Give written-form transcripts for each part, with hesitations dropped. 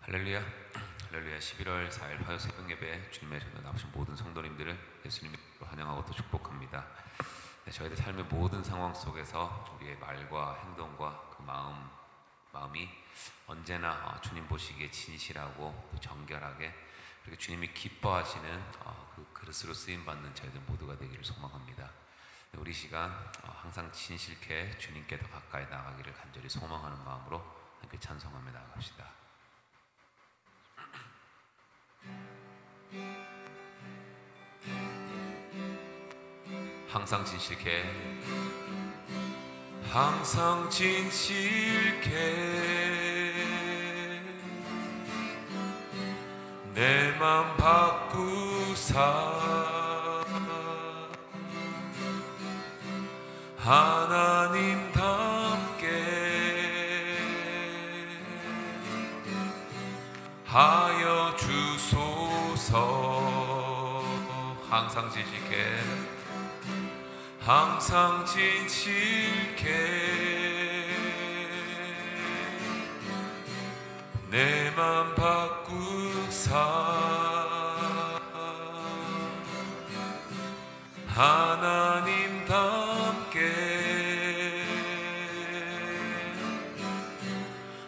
할렐루야. 할렐루야. 11월 4일 화요 새벽 예배 주님의 전에 나오신 모든 성도님들을 예수님의 이름으로 환영하고 또 축복합니다. 네, 저희들 삶의 모든 상황 속에서 우리의 말과 행동과 그 마음이 언제나 주님 보시기에 진실하고 또 정결하게 그렇게 주님이 기뻐하시는 그 그릇으로 쓰임 받는 저희들 모두가 되기를 소망합니다. 네, 우리 시간 항상 진실케 주님께 더 가까이 나가기를 간절히 소망하는 마음으로 함께 찬송하며 나아갑시다. 항상 진실케, 항상 진실케 내 맘 바꾸사 하나님답게 하여 주소서. 항상 진실케, 항상 진실케 내 맘 바꾸사 하나님답게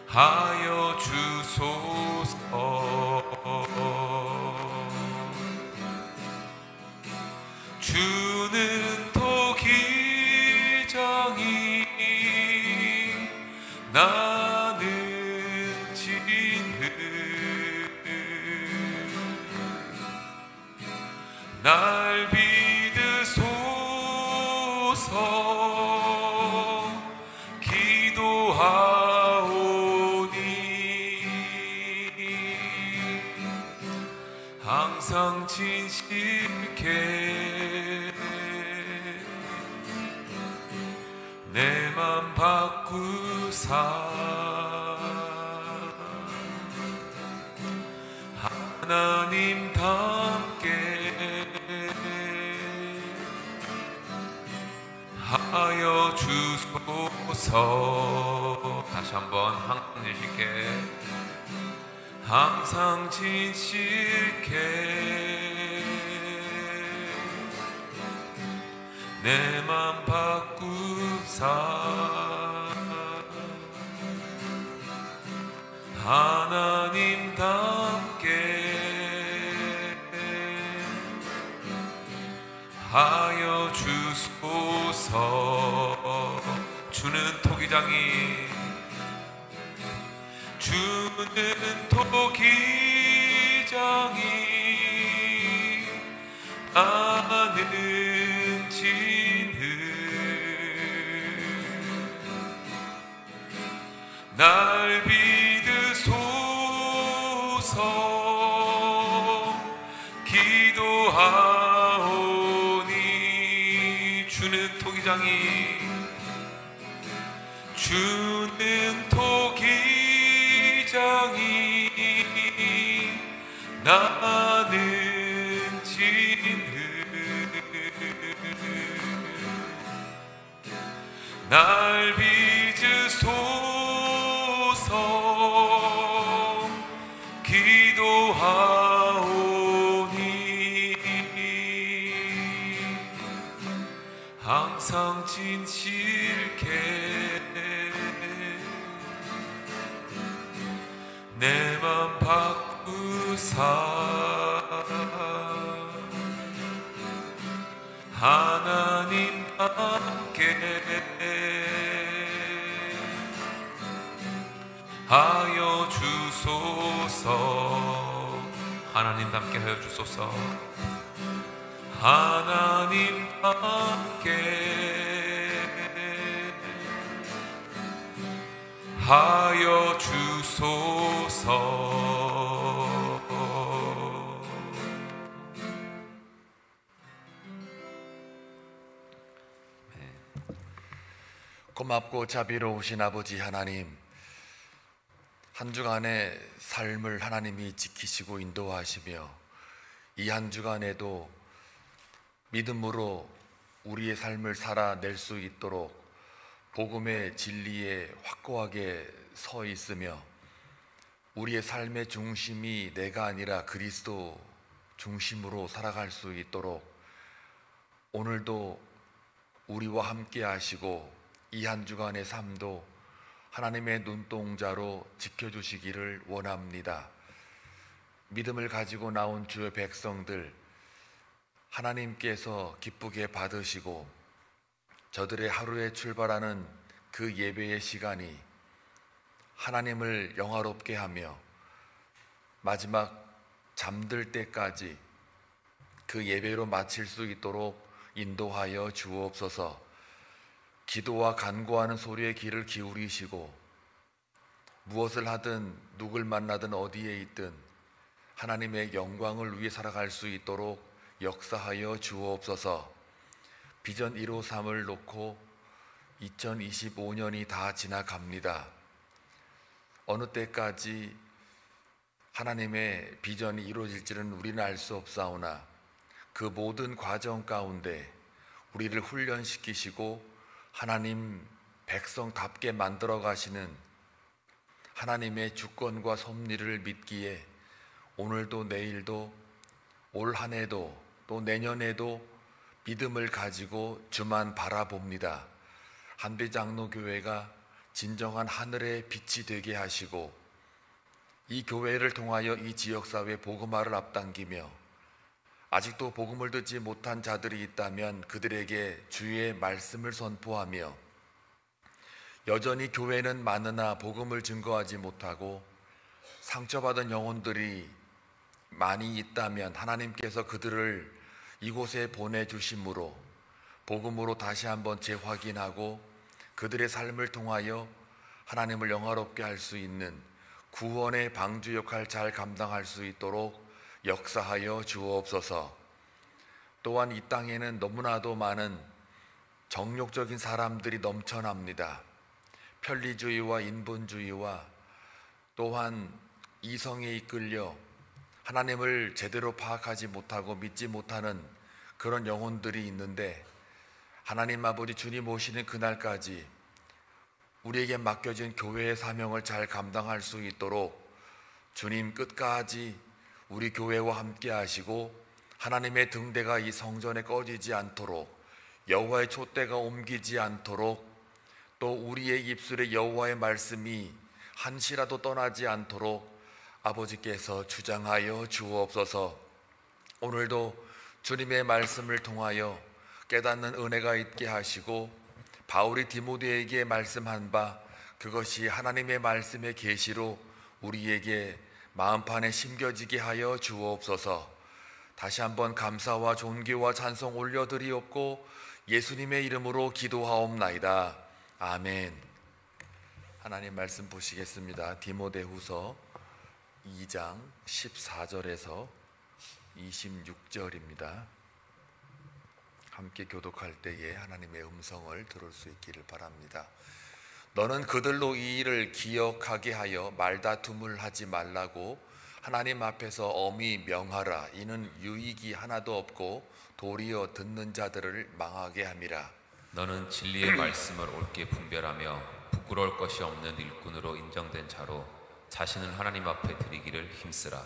하여 주소서. 주는 토기장이 나는 진흙 날 믿으소서 기도하오니 항상 진실케 내 맘 바꾸사 하나님답게 하여 주소서. 다시 한번 항상 진실케, 항상 진실케 내 맘 바꾸사 하나님답게 하여 주소서. 주는 토기장이 나는 진흙 날 믿으소서 기도하오니 주는 토기장이 나는 진흙 날 빚으소서 기도하오니 항상 진실케 내 맘 바꾸사 하나님답게 하여 주소서. 하나님답게 하여 주소서. 하나님답게 하여 주소서. 고맙고 자비로우신 아버지 하나님, 한 주간의 삶을 하나님이 지키시고 인도하시며 이 한 주간에도 믿음으로 우리의 삶을 살아낼 수 있도록 복음의 진리에 확고하게 서 있으며 우리의 삶의 중심이 내가 아니라 그리스도 중심으로 살아갈 수 있도록 오늘도 우리와 함께 하시고 이 한 주간의 삶도 하나님의 눈동자로 지켜주시기를 원합니다. 믿음을 가지고 나온 주의 백성들, 하나님께서 기쁘게 받으시고 저들의 하루에 출발하는 그 예배의 시간이 하나님을 영화롭게 하며 마지막 잠들 때까지 그 예배로 마칠 수 있도록 인도하여 주옵소서. 기도와 간구하는 소리에 귀를 기울이시고 무엇을 하든 누굴 만나든 어디에 있든 하나님의 영광을 위해 살아갈 수 있도록 역사하여 주옵소서. 비전 153을 놓고 2025년이 다 지나갑니다. 어느 때까지 하나님의 비전이 이루어질지는 우리는 알 수 없사오나 그 모든 과정 가운데 우리를 훈련시키시고 하나님 백성답게 만들어 가시는 하나님의 주권과 섭리를 믿기에 오늘도 내일도 올 한 해도 또 내년에도 믿음을 가지고 주만 바라봅니다. 한대장로교회가 진정한 하늘의 빛이 되게 하시고 이 교회를 통하여 이 지역사회 복음화를 앞당기며 아직도 복음을 듣지 못한 자들이 있다면 그들에게 주의 말씀을 선포하며 여전히 교회는 많으나 복음을 증거하지 못하고 상처받은 영혼들이 많이 있다면 하나님께서 그들을 이곳에 보내주심으로 복음으로 다시 한번 재확인하고 그들의 삶을 통하여 하나님을 영화롭게 할 수 있는 구원의 방주 역할 잘 감당할 수 있도록 역사하여 주옵소서. 또한 이 땅에는 너무나도 많은 정욕적인 사람들이 넘쳐납니다. 편리주의와 인본주의와 또한 이성에 이끌려 하나님을 제대로 파악하지 못하고 믿지 못하는 그런 영혼들이 있는데 하나님 아버지 주님 오시는 그날까지 우리에게 맡겨진 교회의 사명을 잘 감당할 수 있도록 주님 끝까지 우리 교회와 함께 하시고 하나님의 등대가 이 성전에 꺼지지 않도록 여호와의 촛대가 옮기지 않도록 또 우리의 입술에 여호와의 말씀이 한시라도 떠나지 않도록 아버지께서 주장하여 주옵소서. 오늘도 주님의 말씀을 통하여 깨닫는 은혜가 있게 하시고 바울이 디모데에게 말씀한 바 그것이 하나님의 말씀의 계시로 우리에게 마음판에 심겨지게 하여 주옵소서. 다시 한번 감사와 존귀와 찬송 올려드리옵고 예수님의 이름으로 기도하옵나이다. 아멘. 하나님 말씀 보시겠습니다. 디모데후서 2장 14절에서 26절입니다. 함께 교독할 때에 하나님의 음성을 들을 수 있기를 바랍니다. 너는 그들로 이 일을 기억하게 하여 말다툼을 하지 말라고 하나님 앞에서 엄히 명하라. 이는 유익이 하나도 없고 도리어 듣는 자들을 망하게 함이라. 너는 진리의 말씀을 옳게 분별하며 부끄러울 것이 없는 일꾼으로 인정된 자로 자신을 하나님 앞에 드리기를 힘쓰라.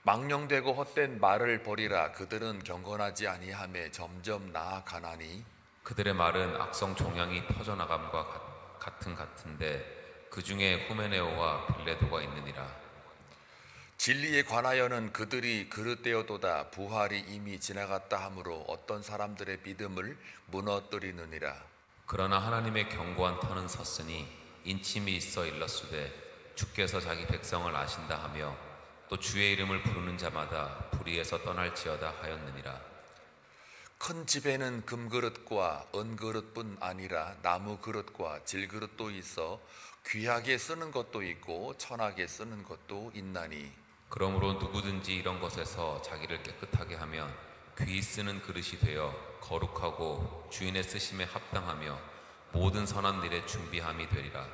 망령되고 헛된 말을 버리라. 그들은 경건하지 아니하며 점점 나아가나니 그들의 말은 악성 종양이 퍼져나감과 같은데 그 중에 후메네오와 빌레도가 있느니라. 진리에 관하여는 그들이 그릇되어도다. 부활이 이미 지나갔다 하므로 어떤 사람들의 믿음을 무너뜨리느니라. 그러나 하나님의 견고한 터는 섰으니 인침이 있어 일렀으되 주께서 자기 백성을 아신다 하며 또 주의 이름을 부르는 자마다 불의에서 떠날지어다 하였느니라. 큰 집에는 금그릇과 은그릇뿐 아니라 나무 그릇과 질그릇도 있어 귀하게 쓰는 것도 있고 천하게 쓰는 것도 있나니 그러므로 누구든지 이런 것에서 자기를 깨끗하게 하면 귀히 쓰는 그릇이 되어 거룩하고 주인의 쓰심에 합당하며 모든 선한 일에 준비함이 되리라.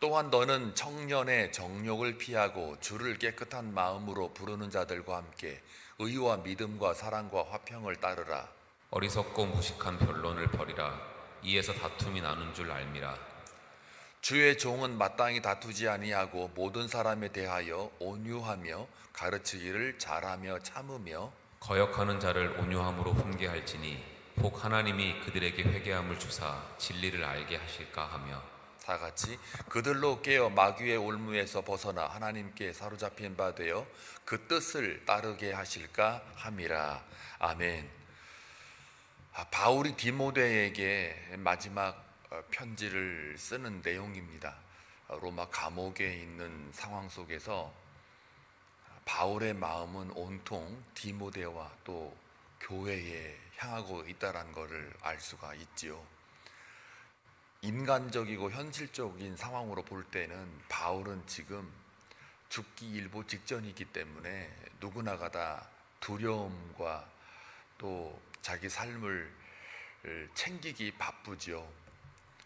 또한 너는 청년의 정욕을 피하고 주를 깨끗한 마음으로 부르는 자들과 함께 의와 믿음과 사랑과 화평을 따르라. 어리석고 무식한 변론을 버리라. 이에서 다툼이 나는 줄 알미라. 주의 종은 마땅히 다투지 아니하고 모든 사람에 대하여 온유하며 가르치기를 잘하며 참으며 거역하는 자를 온유함으로 훈계할지니 혹 하나님이 그들에게 회개함을 주사 진리를 알게 하실까 하며 다 같이 그들로 깨어 마귀의 올무에서 벗어나 하나님께 사로잡힌 바 되어 그 뜻을 따르게 하실까 함이라. 아멘. 바울이 디모데에게 마지막 편지를 쓰는 내용입니다. 로마 감옥에 있는 상황 속에서 바울의 마음은 온통 디모데와 또 교회에 향하고 있다는 것을 알 수가 있지요. 인간적이고 현실적인 상황으로 볼 때는 바울은 지금 죽기 일보 직전이기 때문에 누구나가 다 두려움과 또 자기 삶을 챙기기 바쁘죠.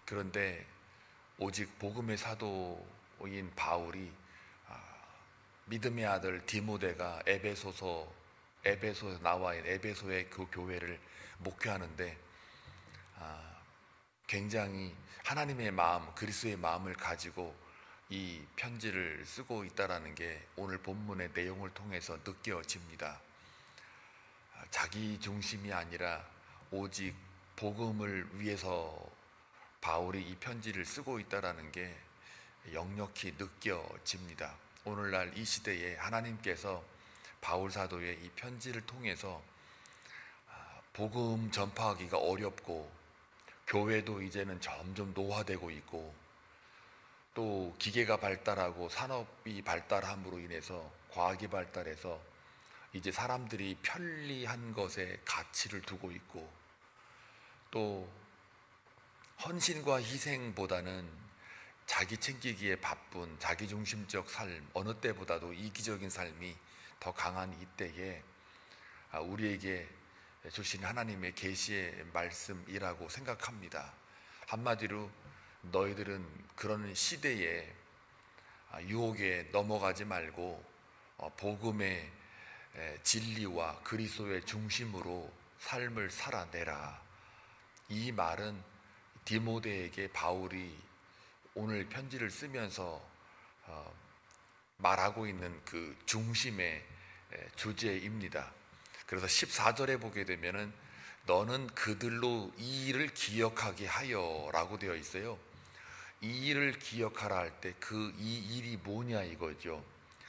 그런데 오직 복음의 사도인 바울이 믿음의 아들 디모데가 에베소에 나와 있는 에베소의 그 교회를 목회하는데 굉장히 하나님의 마음, 그리스도의 마음을 가지고 이 편지를 쓰고 있다는 게 오늘 본문의 내용을 통해서 느껴집니다. 자기 중심이 아니라 오직 복음을 위해서 바울이 이 편지를 쓰고 있다는 게 역력히 느껴집니다. 오늘날 이 시대에 하나님께서 바울 사도의 이 편지를 통해서 복음 전파하기가 어렵고 교회도 이제는 점점 노화되고 있고 또 기계가 발달하고 산업이 발달함으로 인해서 과학이 발달해서 이제 사람들이 편리한 것에 가치를 두고 있고 또 헌신과 희생보다는 자기 챙기기에 바쁜 자기중심적 삶, 어느 때보다도 이기적인 삶이 더 강한 이때에 우리에게 주신 하나님의 계시의 말씀이라고 생각합니다. 한마디로 너희들은 그런 시대에 유혹에 넘어가지 말고 복음의 진리와 그리스도의 중심으로 삶을 살아내라. 이 말은 디모데에게 바울이 오늘 편지를 쓰면서 말하고 있는 그 중심의 주제입니다. 그래서 14절에 보게 되면은 너는 그들로 이 일을 기억하게 하여 라고 되어 있어요. 이 일을 기억하라 할 때 그 이 일이 뭐냐 이거죠.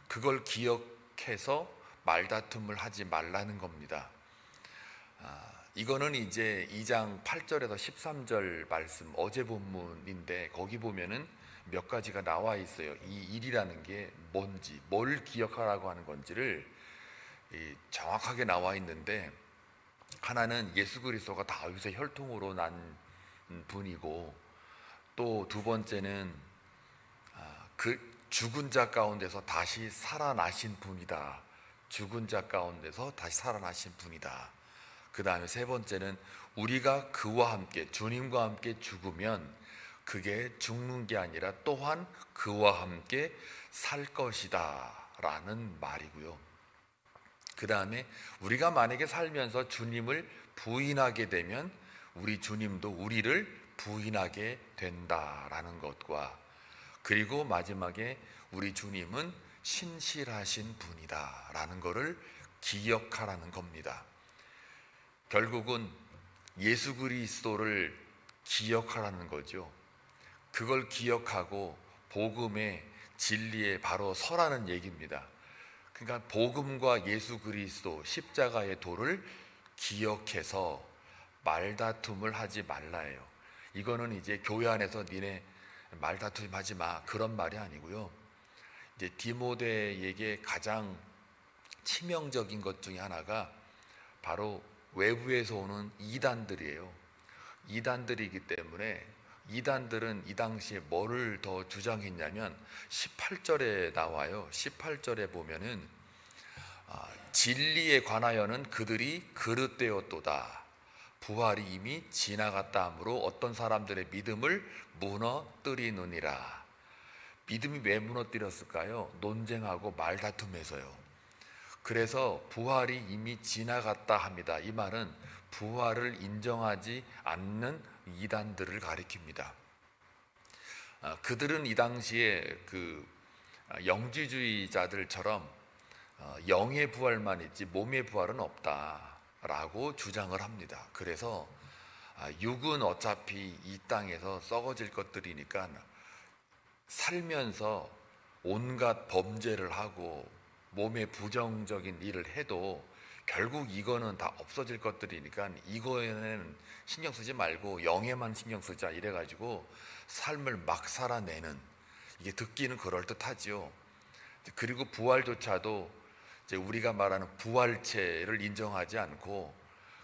그걸 기억해서 말다툼을 하지 말라는 겁니다. 이거는 이제 2장 8절에서 13절 말씀 어제 본문인데 거기 보면은 몇 가지가 나와 있어요. 이 일이라는 게 뭔지, 뭘 기억하라고 하는 건지를 정확하게 나와 있는데 하나는 예수 그리스도가 다윗의 혈통으로 난 분이고 또 두 번째는 그 죽은 자 가운데서 다시 살아나신 분이다. 죽은 자 가운데서 다시 살아나신 분이다. 그 다음에 세 번째는 우리가 그와 함께 주님과 함께 죽으면 그게 죽는 게 아니라 또한 그와 함께 살 것이다 라는 말이고요. 그 다음에 우리가 만약에 살면서 주님을 부인하게 되면 우리 주님도 우리를 부인하게 된다라는 것과 그리고 마지막에 우리 주님은 신실하신 분이다 라는 것을 기억하라는 겁니다. 결국은 예수 그리스도를 기억하라는 거죠. 그걸 기억하고 복음의 진리에 바로 서라는 얘기입니다. 그러니까 복음과 예수 그리스도 십자가의 도를 기억해서 말다툼을 하지 말라예요. 이거는 이제 교회 안에서 니네 말다툼 하지 마 그런 말이 아니고요. 이제 디모데에게 가장 치명적인 것 중에 하나가 바로 외부에서 오는 이단들이에요. 이단들이기 때문에 이단들은 이 당시에 뭐를 더 주장했냐면 18절에 나와요. 18절에 보면은 진리에 관하여는 그들이 그릇되었도다. 부활이 이미 지나갔다 하므로 어떤 사람들의 믿음을 무너뜨리느니라. 믿음이 왜 무너뜨렸을까요? 논쟁하고 말다툼해서요. 그래서 부활이 이미 지나갔다 합니다. 이 말은 부활을 인정하지 않는 이단들을 가리킵니다. 그들은 이 당시에 그 영지주의자들처럼 영의 부활만 있지 몸의 부활은 없다라고 주장을 합니다. 그래서 육은 어차피 이 땅에서 썩어질 것들이니까 살면서 온갖 범죄를 하고 몸에 부정적인 일을 해도 결국 이거는 다 없어질 것들이니까 이거에는 신경 쓰지 말고 영에만 신경 쓰자 이래가지고 삶을 막 살아내는, 이게 듣기는 그럴듯하지요. 그리고 부활조차도 이제 우리가 말하는 부활체를 인정하지 않고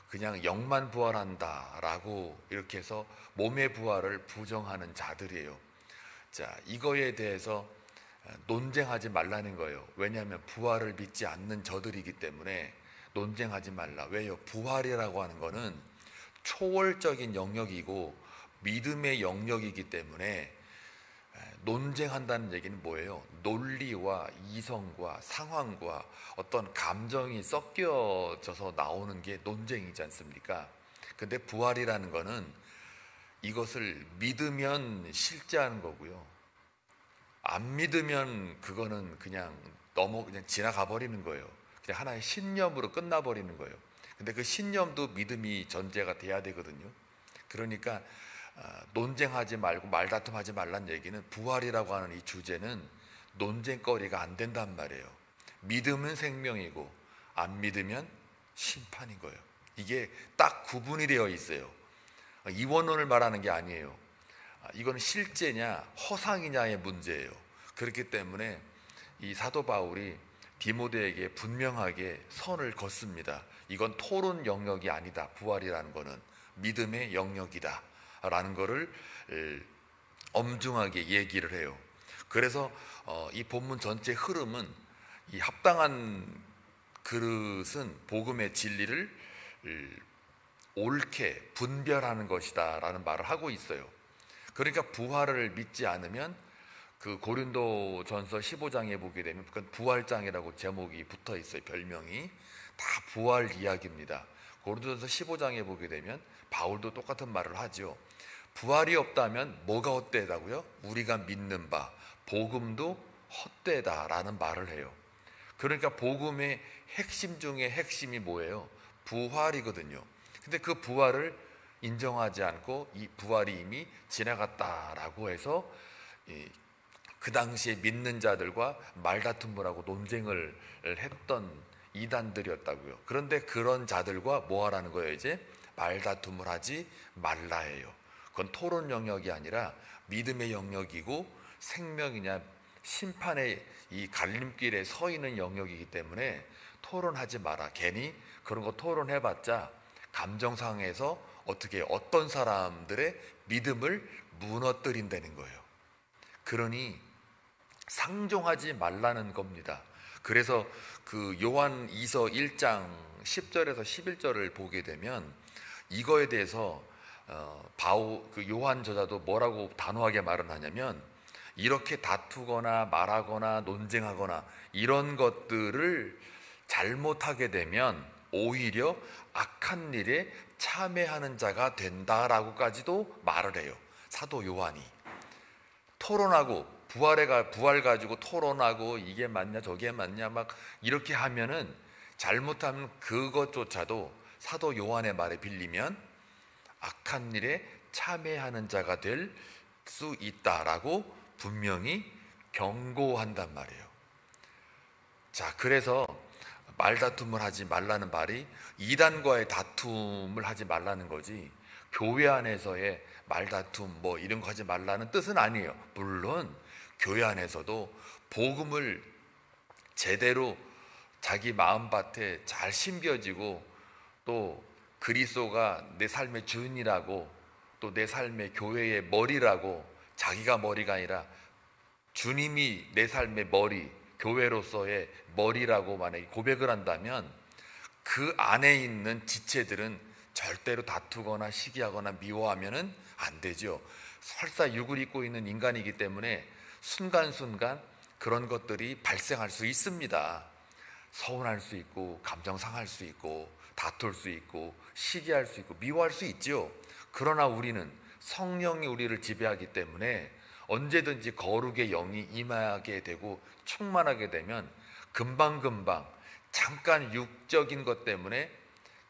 그냥 영만 부활한다라고 이렇게 해서 몸의 부활을 부정하는 자들이에요. 자, 이거에 대해서 논쟁하지 말라는 거예요. 왜냐하면 부활을 믿지 않는 저들이기 때문에 논쟁하지 말라. 왜요? 부활이라고 하는 거는 초월적인 영역이고 믿음의 영역이기 때문에 논쟁한다는 얘기는 뭐예요? 논리와 이성과 상황과 어떤 감정이 섞여져서 나오는 게 논쟁이지 않습니까? 근데 부활이라는 거는 이것을 믿으면 실제하는 거고요. 안 믿으면 그거는 그냥 지나가 버리는 거예요. 그냥 하나의 신념으로 끝나버리는 거예요. 근데 그 신념도 믿음이 전제가 돼야 되거든요. 그러니까 논쟁하지 말고 말다툼하지 말란 얘기는 부활이라고 하는 이 주제는 논쟁거리가 안 된단 말이에요. 믿으면 생명이고 안 믿으면 심판인 거예요. 이게 딱 구분이 되어 있어요. 이원론을 말하는 게 아니에요. 이건 실제냐 허상이냐의 문제예요. 그렇기 때문에 이 사도 바울이 디모데에게 분명하게 선을 긋습니다. 이건 토론 영역이 아니다. 부활이라는 거는 믿음의 영역이다 라는 거를 엄중하게 얘기를 해요. 그래서 이 본문 전체 흐름은 이 합당한 그릇은 복음의 진리를 옳게 분별하는 것이다 라는 말을 하고 있어요. 그러니까 부활을 믿지 않으면 그 고린도전서 15장에 보게 되면 그건 부활장이라고 제목이 붙어 있어요. 별명이 다 부활 이야기입니다. 고린도전서 15장에 보게 되면 바울도 똑같은 말을 하죠. 부활이 없다면 뭐가 헛되다고요? 우리가 믿는 바 복음도 헛되다라는 말을 해요. 그러니까 복음의 핵심 중에 핵심이 뭐예요? 부활이거든요. 근데 그 부활을 인정하지 않고 이 부활이 이미 지나갔다라고 해서 그 당시에 믿는 자들과 말다툼을 하고 논쟁을 했던 이단들이었다고요. 그런데 그런 자들과 뭐 하라는 거예요? 이제 말다툼을 하지 말라 해요. 그건 토론 영역이 아니라 믿음의 영역이고 생명이냐 심판의 이 갈림길에 서 있는 영역이기 때문에 토론하지 마라. 괜히 그런 거 토론해봤자 감정상에서 어떤 사람들의 믿음을 무너뜨린다는 거예요. 그러니 상종하지 말라는 겁니다. 그래서 그 요한 2서 1장 10절에서 11절을 보게 되면 이거에 대해서 그 요한 저자도 뭐라고 단호하게 말을 하냐면, 이렇게 다투거나 말하거나 논쟁하거나 이런 것들을 잘못하게 되면 오히려 악한 일에 참여하는 자가 된다라고까지도 말을 해요. 사도 요한이 토론하고 부활 가지고 토론하고 이게 맞냐 저게 맞냐 막 이렇게 하면은 잘못하면 그것조차도 사도 요한의 말에 빌리면 악한 일에 참여하는 자가 될 수 있다라고 분명히 경고한단 말이에요. 자, 그래서 말다툼을 하지 말라는 말이 이단과의 다툼을 하지 말라는 거지, 교회 안에서의 말다툼 뭐 이런 거 하지 말라는 뜻은 아니에요. 물론 교회 안에서도 복음을 제대로 자기 마음밭에 잘 심겨지고 또 그리스도가 내 삶의 주인이라고 또 내 삶의 교회의 머리라고, 자기가 머리가 아니라 주님이 내 삶의 머리, 교회로서의 머리라고 만약에 고백을 한다면 그 안에 있는 지체들은 절대로 다투거나 시기하거나 미워하면은 안 되죠. 설사 육을 입고 있는 인간이기 때문에 순간순간 그런 것들이 발생할 수 있습니다. 서운할 수 있고 감정 상할 수 있고 다툴 수 있고 시기할 수 있고 미워할 수 있죠. 그러나 우리는 성령이 우리를 지배하기 때문에 언제든지 거룩의 영이 임하게 되고 충만하게 되면 금방금방 잠깐 육적인 것 때문에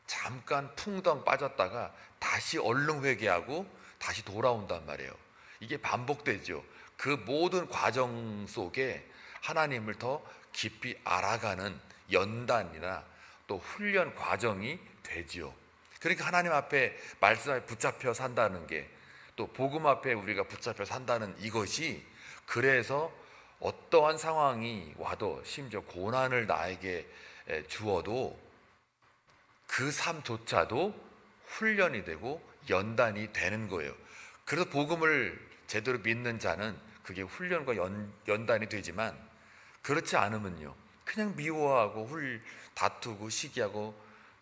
잠깐 풍덩 빠졌다가 다시 얼른 회개하고 다시 돌아온단 말이에요. 이게 반복되죠. 그 모든 과정 속에 하나님을 더 깊이 알아가는 연단이나 또 훈련 과정이 되지요. 그러니까 하나님 앞에 말씀 앞에 붙잡혀 산다는 게, 또 복음 앞에 우리가 붙잡혀 산다는 이것이, 그래서 어떠한 상황이 와도 심지어 고난을 나에게 주어도 그 삶조차도 훈련이 되고 연단이 되는 거예요. 그래서 복음을 제대로 믿는 자는 그게 훈련과 연단이 되지만, 그렇지 않으면요 그냥 미워하고 다투고 시기하고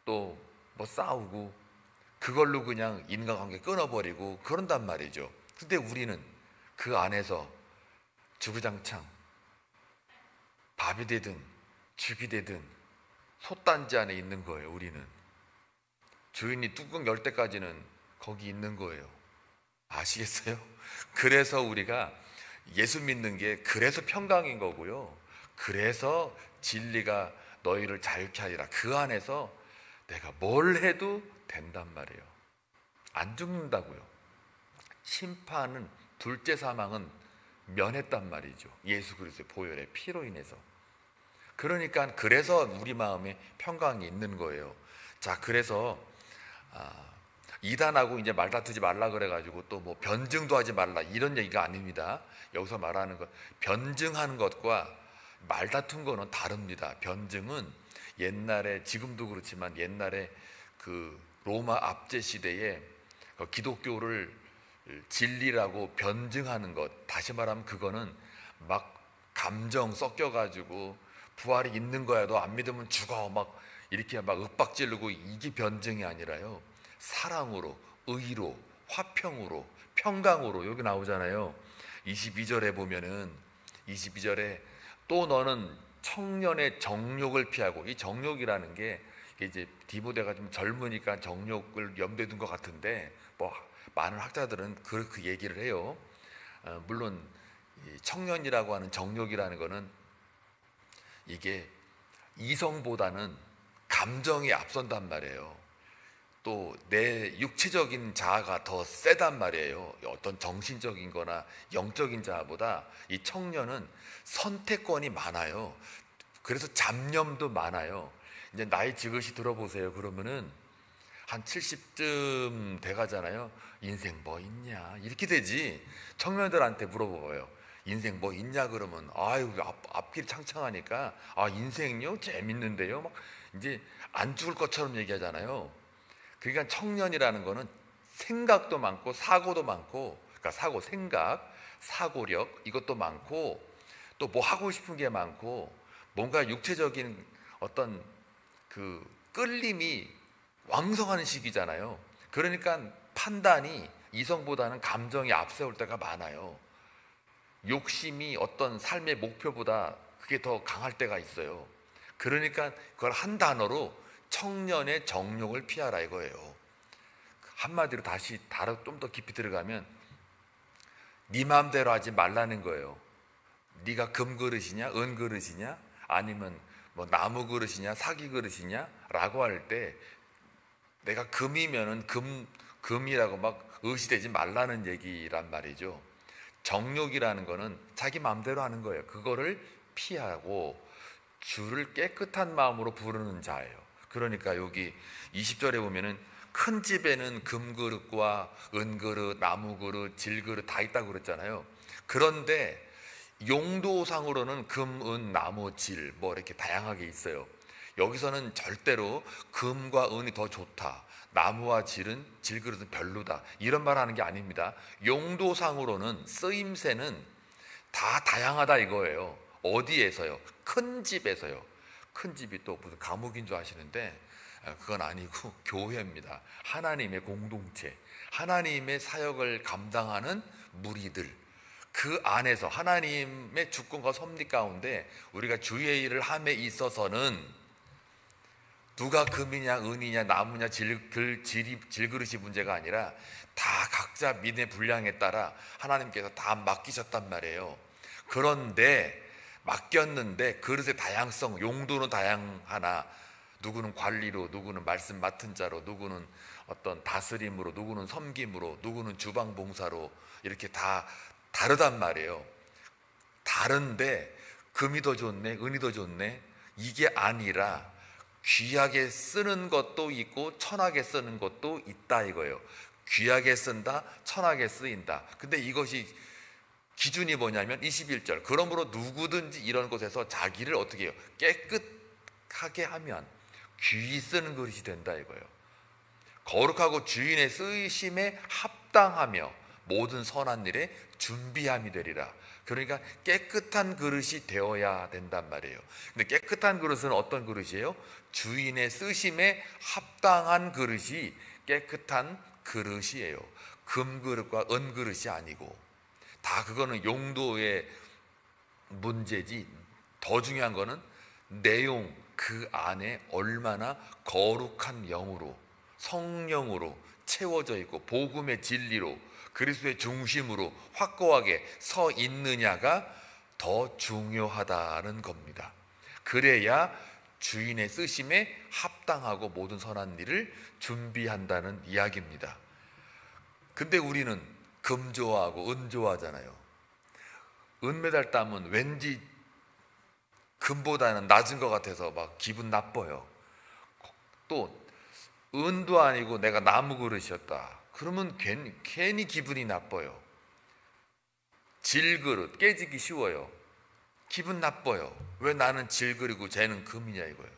또 뭐 싸우고 그걸로 그냥 인간관계 끊어버리고 그런단 말이죠. 근데 우리는 그 안에서 주구장창 밥이 되든 죽이 되든 솥단지 안에 있는 거예요. 우리는 주인이 뚜껑 열 때까지는 거기 있는 거예요. 아시겠어요? 그래서 우리가 예수 믿는 게 그래서 평강인 거고요, 그래서 진리가 너희를 자유케 하리라. 그 안에서 내가 뭘 해도 된단 말이에요. 안 죽는다고요. 심판은, 둘째 사망은 면했단 말이죠. 예수 그리스도의 보혈의 피로 인해서. 그러니까 그래서 우리 마음에 평강이 있는 거예요. 자, 그래서 이단하고 이제 말다투지 말라 그래가지고 또 뭐 변증도 하지 말라 이런 얘기가 아닙니다. 여기서 말하는 것, 변증하는 것과 말다툰 거는 다릅니다. 변증은 옛날에, 지금도 그렇지만 옛날에 그 로마 압제 시대에 기독교를 진리라고 변증하는 것, 다시 말하면 그거는 막 감정 섞여가지고 부활이 있는 거야, 너 안 믿으면 죽어, 막 이렇게 막 윽박 지르고, 이게 변증이 아니라요, 사랑으로, 의로, 화평으로, 평강으로, 여기 나오잖아요. 22절에 보면은, 22절에 또 너는 청년의 정욕을 피하고, 이 정욕이라는 게 이제 디모데가 좀 젊으니까 정욕을 염두에 둔 것 같은데, 뭐 많은 학자들은 그 얘기를 해요. 물론 청년이라고 하는 정욕이라는 거는 이게 이성보다는 감정이 앞선단 말이에요. 또 내 육체적인 자아가 더 세단 말이에요. 어떤 정신적인 거나 영적인 자아보다 이 청년은 선택권이 많아요. 그래서 잡념도 많아요. 이제 나이 지긋이 들어보세요. 그러면은 한 70쯤 돼가잖아요. 인생 뭐 있냐 이렇게 되지. 청년들한테 물어봐요. 인생 뭐 있냐 그러면 아유 앞길 창창하니까 인생요 재밌는데요. 막 이제 안 죽을 것처럼 얘기하잖아요. 그러니까 청년이라는 거는 생각도 많고 사고도 많고, 그러니까 사고, 생각, 사고력 이것도 많고, 또 뭐 하고 싶은 게 많고, 뭔가 육체적인 어떤 그 끌림이 왕성한 시기잖아요. 그러니까 판단이 이성보다는 감정이 앞세울 때가 많아요. 욕심이 어떤 삶의 목표보다 그게 더 강할 때가 있어요. 그러니까 그걸 한 단어로 청년의 정욕을 피하라 이거예요. 한마디로 다시 좀 더 깊이 들어가면 네 마음대로 하지 말라는 거예요. 네가 금그릇이냐 은그릇이냐 아니면 뭐 나무 그릇이냐 사기 그릇이냐 라고 할 때, 내가 금이면은 금이라고 막 의시되지 말라는 얘기란 말이죠. 정욕이라는 거는 자기 마음대로 하는 거예요. 그거를 피하고 주를 깨끗한 마음으로 부르는 자예요. 그러니까 여기 20절에 보면은 큰 집에는 금그릇과 은그릇, 나무그릇, 질그릇 다 있다고 그랬잖아요. 그런데 용도상으로는 금, 은, 나무, 질 뭐 이렇게 다양하게 있어요. 여기서는 절대로 금과 은이 더 좋다, 나무와 질그릇은 별로다 이런 말 하는 게 아닙니다. 용도상으로는, 쓰임새는 다 다양하다 이거예요. 어디에서요? 큰 집에서요. 큰 집이 또 무슨 감옥인 줄 아시는데 그건 아니고 교회입니다. 하나님의 공동체, 하나님의 사역을 감당하는 무리들, 그 안에서 하나님의 주권과 섭리 가운데 우리가 주의 일을 함에 있어서는 누가 금이냐 은이냐 나무냐 질그릇이 문제가 아니라 다 각자 믿음의 분량에 따라 하나님께서 다 맡기셨단 말이에요. 그런데 맡겼는데 그릇의 다양성, 용도는 다양하나 누구는 관리로, 누구는 말씀 맡은 자로, 누구는 어떤 다스림으로, 누구는 섬김으로, 누구는 주방 봉사로 이렇게 다 다르단 말이에요. 다른데 금이 더 좋네, 은이 더 좋네, 이게 아니라 귀하게 쓰는 것도 있고 천하게 쓰는 것도 있다 이거예요. 귀하게 쓴다, 천하게 쓰인다. 근데 이것이 기준이 뭐냐면 21절, 그러므로 누구든지 이런 곳에서 자기를 어떻게 해요? 깨끗하게 하면 귀히 쓰는 그릇이 된다 이거예요. 거룩하고 주인의 쓰이심에 합당하며 모든 선한 일에 준비함이 되리라. 그러니까 깨끗한 그릇이 되어야 된단 말이에요. 근데 깨끗한 그릇은 어떤 그릇이에요? 주인의 쓰심에 합당한 그릇이 깨끗한 그릇이에요. 금그릇과 은그릇이 아니고. 다 그거는 용도의 문제지, 더 중요한 거는 내용, 그 안에 얼마나 거룩한 영으로, 성령으로 채워져 있고 복음의 진리로, 그리스도의 중심으로 확고하게 서 있느냐가 더 중요하다는 겁니다. 그래야 주인의 쓰심에 합당하고 모든 선한 일을 준비한다는 이야기입니다. 근데 우리는 금 좋아하고 은 좋아하잖아요. 은메달 따면 왠지 금보다는 낮은 것 같아서 막 기분 나빠요. 또 은도 아니고 내가 나무 그릇이었다 그러면 괜히 기분이 나빠요. 질그릇 깨지기 쉬워요. 기분 나빠요. 왜 나는 질그릇이고 쟤는 금이냐 이거예요.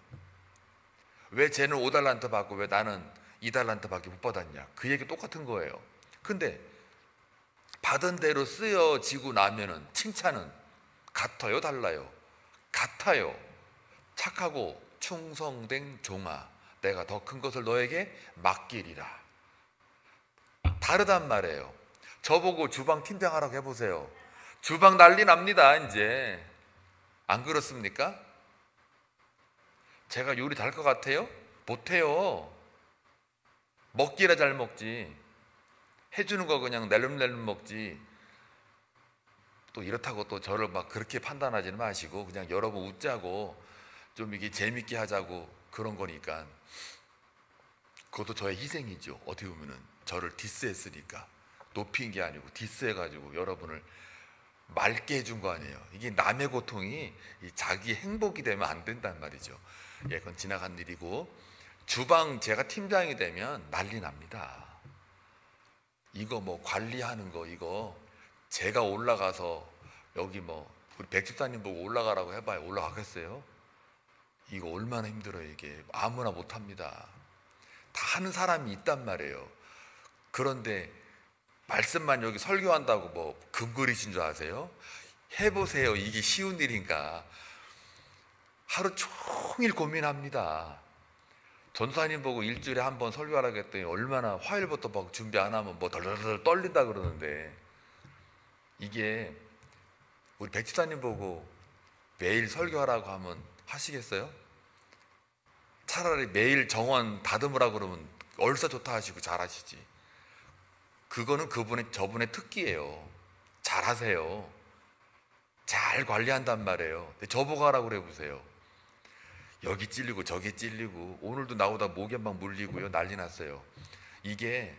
왜 쟤는 5달란트 받고 왜 나는 2달란트 밖에 못 받았냐. 그 얘기 똑같은 거예요. 근데 받은 대로 쓰여지고 나면은 칭찬은 같아요, 달라요? 같아요. 착하고 충성된 종아, 내가 더 큰 것을 너에게 맡기리라. 다르단 말이에요. 저보고 주방 팀장 하라고 해보세요. 주방 난리 납니다 이제. 안 그렇습니까? 제가 요리 잘 것 같아요? 못해요. 먹기라 잘 먹지. 해주는 거 그냥 낼름낼름 먹지. 또 이렇다고 또 저를 막 그렇게 판단하지는 마시고 그냥 여러분 웃자고 좀 이게 재밌게 하자고 그런 거니까. 그것도 저의 희생이죠. 어떻게 보면은 저를 디스했으니까. 높인 게 아니고 디스해가지고 여러분을 맑게 해준 거 아니에요. 이게 남의 고통이 자기 행복이 되면 안 된단 말이죠. 예, 그건 지나간 일이고, 주방 제가 팀장이 되면 난리 납니다. 이거 뭐 관리하는 거, 이거 제가 올라가서 여기 뭐 우리 백집사님 보고 올라가라고 해봐요. 올라가겠어요? 이거 얼마나 힘들어요. 이게 아무나 못합니다. 다 하는 사람이 있단 말이에요. 그런데 말씀만 여기 설교한다고 뭐 금그릇인 줄 아세요? 해보세요. 이게 쉬운 일인가. 하루 종일 고민합니다. 전사님 보고 일주일에 한 번 설교하라고 했더니 얼마나 화요일부터 막 준비 안 하면 뭐 덜덜덜 떨린다 그러는데, 이게 우리 백지사님 보고 매일 설교하라고 하면 하시겠어요? 차라리 매일 정원 다듬으라고 그러면 얼싸 좋다 하시고 잘하시지. 그거는 저분의 특기예요. 잘하세요. 잘 관리한단 말이에요. 근데 저보고 하라고 그래 보세요. 여기 찔리고 저기 찔리고 오늘도 나오다 목에 막 물리고요. 난리 났어요. 이게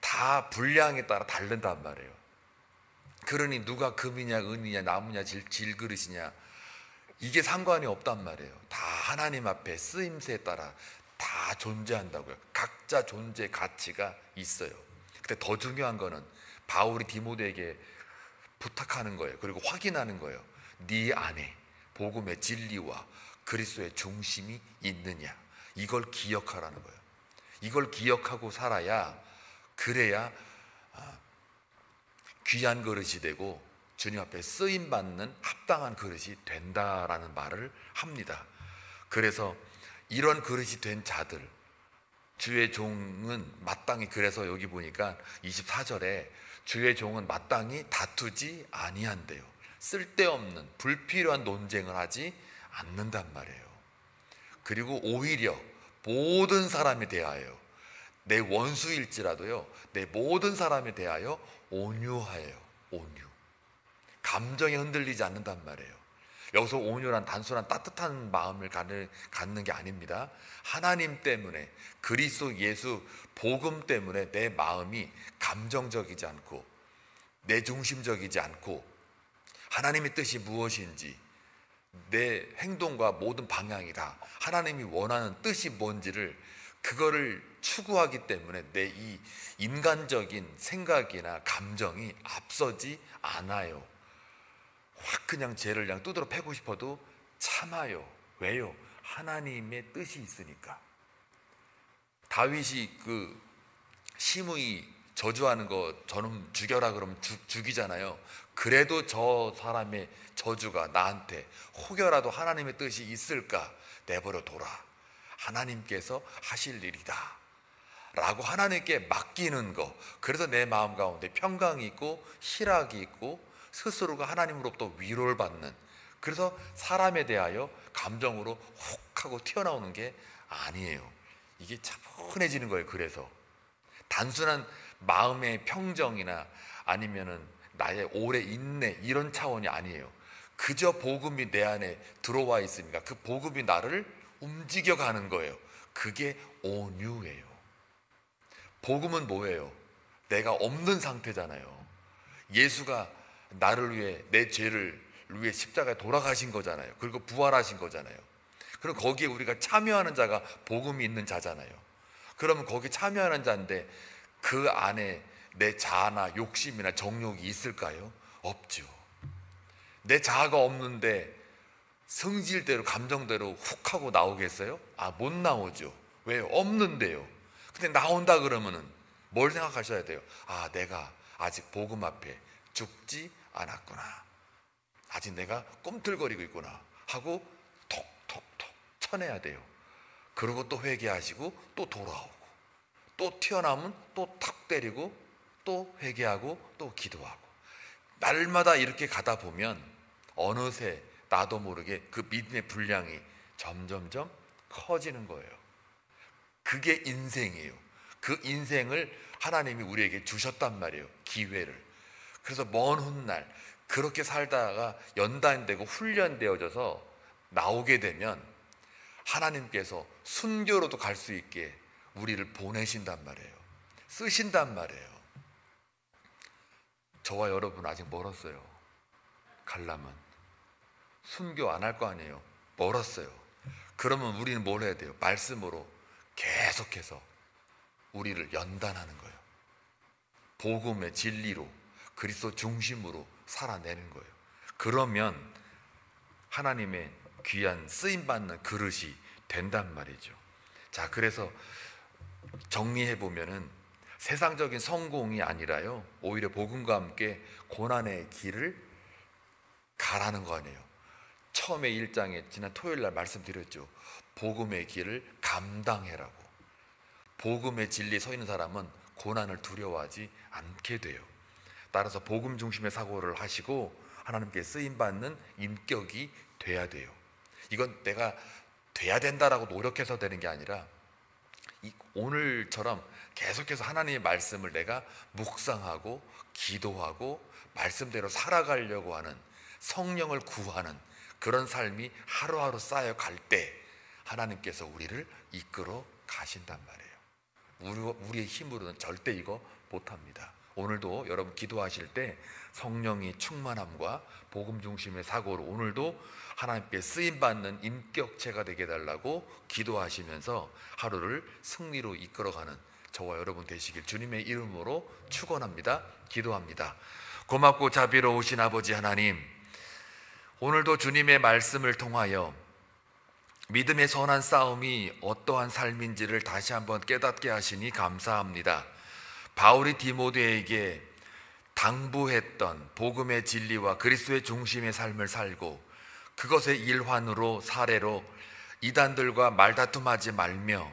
다 분량에 따라 다른단 말이에요. 그러니 누가 금이냐 은이냐 나무냐 질그릇이냐 이게 상관이 없단 말이에요. 다 하나님 앞에 쓰임새에 따라 다 존재한다고요. 각자 존재 가치가 있어요. 근데 더 중요한 거는 바울이 디모데에게 부탁하는 거예요. 그리고 확인하는 거예요. 네 안에 복음의 진리와 그리스도의 중심이 있느냐, 이걸 기억하라는 거예요. 이걸 기억하고 살아야, 그래야 귀한 그릇이 되고 주님 앞에 쓰임받는 합당한 그릇이 된다라는 말을 합니다. 그래서 이런 그릇이 된 자들, 주의 종은 마땅히, 그래서 여기 보니까 24절에 주의 종은 마땅히 다투지 아니한대요. 쓸데없는 불필요한 논쟁을 하지 않는단 말이에요. 그리고 오히려 모든 사람에 대하여, 내 원수일지라도요, 내 모든 사람에 대하여 온유하여요. 온유. 감정에 흔들리지 않는단 말이에요. 여기서 온유란 단순한 따뜻한 마음을 갖는 게 아닙니다. 하나님 때문에, 그리스도 예수 복음 때문에 내 마음이 감정적이지 않고 내 중심적이지 않고 하나님의 뜻이 무엇인지, 내 행동과 모든 방향이 다 하나님이 원하는 뜻이 뭔지를, 그거를 추구하기 때문에 내 이 인간적인 생각이나 감정이 앞서지 않아요. 확 그냥 죄를 그냥 두드러 패고 싶어도 참아요. 왜요? 하나님의 뜻이 있으니까. 다윗이 그 심의 저주하는 거 저놈 죽여라 그러면 죽이잖아요. 그래도 저 사람의 저주가 나한테 혹여라도 하나님의 뜻이 있을까, 내버려 둬라, 하나님께서 하실 일이다 라고 하나님께 맡기는 거. 그래서 내 마음 가운데 평강이 있고 희락이 있고 스스로가 하나님으로부터 위로를 받는, 그래서 사람에 대하여 감정으로 혹 하고 튀어나오는 게 아니에요. 이게 차분해지는 거예요. 그래서 단순한 마음의 평정이나 아니면은 나의 오래 인내 이런 차원이 아니에요. 그저 복음이 내 안에 들어와 있으니까 그 복음이 나를 움직여가는 거예요. 그게 온유예요. 복음은 뭐예요? 내가 없는 상태잖아요. 예수가 나를 위해, 내 죄를 위해 십자가에 돌아가신 거잖아요. 그리고 부활하신 거잖아요. 그럼 거기에 우리가 참여하는 자가 복음이 있는 자잖아요. 그러면 거기 참여하는 자인데 그 안에 내 자아나 욕심이나 정욕이 있을까요? 없죠. 내 자아가 없는데 성질대로 감정대로 훅 하고 나오겠어요? 못 나오죠. 왜요? 없는데요. 근데 나온다 그러면은 뭘 생각하셔야 돼요? 내가 아직 복음 앞에 죽지 않았구나, 아직 내가 꿈틀거리고 있구나 하고 톡톡톡 쳐내야 돼요. 그리고 또 회개하시고 또 돌아오고, 또 튀어나오면 또 탁 때리고 또 회개하고 또 기도하고, 날마다 이렇게 가다 보면 어느새 나도 모르게 그 믿음의 분량이 점점점 커지는 거예요. 그게 인생이에요. 그 인생을 하나님이 우리에게 주셨단 말이에요. 기회를. 그래서 먼 훗날 그렇게 살다가 연단되고 훈련되어져서 나오게 되면 하나님께서 순교로도 갈 수 있게 우리를 보내신단 말이에요. 쓰신단 말이에요. 저와 여러분 아직 멀었어요. 가려면 순교 안 할 거 아니에요. 멀었어요. 그러면 우리는 뭘 해야 돼요? 말씀으로 계속해서 우리를 연단하는 거예요. 복음의 진리로, 그리스도 중심으로 살아내는 거예요. 그러면 하나님의 귀한 쓰임받는 그릇이 된단 말이죠. 자, 그래서 정리해 보면은 세상적인 성공이 아니라요, 오히려 복음과 함께 고난의 길을 가라는 거 아니에요. 처음에 1장에 지난 토요일 날 말씀드렸죠. 복음의 길을 감당해라고. 복음의 진리에 서 있는 사람은 고난을 두려워하지 않게 돼요. 따라서 복음 중심의 사고를 하시고 하나님께 쓰임받는 인격이 돼야 돼요. 이건 내가 돼야 된다라고 노력해서 되는 게 아니라 오늘처럼 계속해서 하나님의 말씀을 내가 묵상하고 기도하고 말씀대로 살아가려고 하는, 성령을 구하는 그런 삶이 하루하루 쌓여갈 때 하나님께서 우리를 이끌어 가신단 말이에요. 우리의 힘으로는 절대 이거 못합니다. 오늘도 여러분 기도하실 때 성령이 충만함과 복음 중심의 사고로 오늘도 하나님께 쓰임받는 인격체가 되게 해달라고 기도하시면서 하루를 승리로 이끌어가는 저와 여러분 되시길 주님의 이름으로 축원합니다. 기도합니다. 고맙고 자비로우신 아버지 하나님, 오늘도 주님의 말씀을 통하여 믿음의 선한 싸움이 어떠한 삶인지를 다시 한번 깨닫게 하시니 감사합니다. 바울이 디모데에게 당부했던 복음의 진리와 그리스도의 중심의 삶을 살고 그것의 일환으로 사례로 이단들과 말다툼하지 말며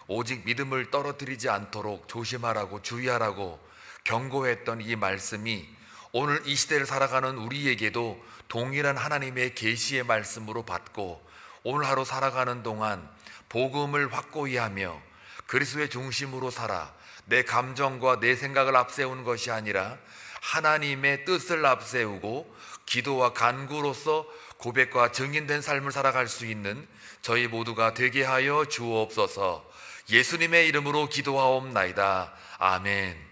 오직 믿음을 떨어뜨리지 않도록 조심하라고 주의하라고 경고했던 이 말씀이 오늘 이 시대를 살아가는 우리에게도 동일한 하나님의 계시의 말씀으로 받고 오늘 하루 살아가는 동안 복음을 확고히 하며 그리스도의 중심으로 살아 내 감정과 내 생각을 앞세우는 것이 아니라 하나님의 뜻을 앞세우고 기도와 간구로서 고백과 증인된 삶을 살아갈 수 있는 저희 모두가 되게 하여 주옵소서. 예수님의 이름으로 기도하옵나이다. 아멘.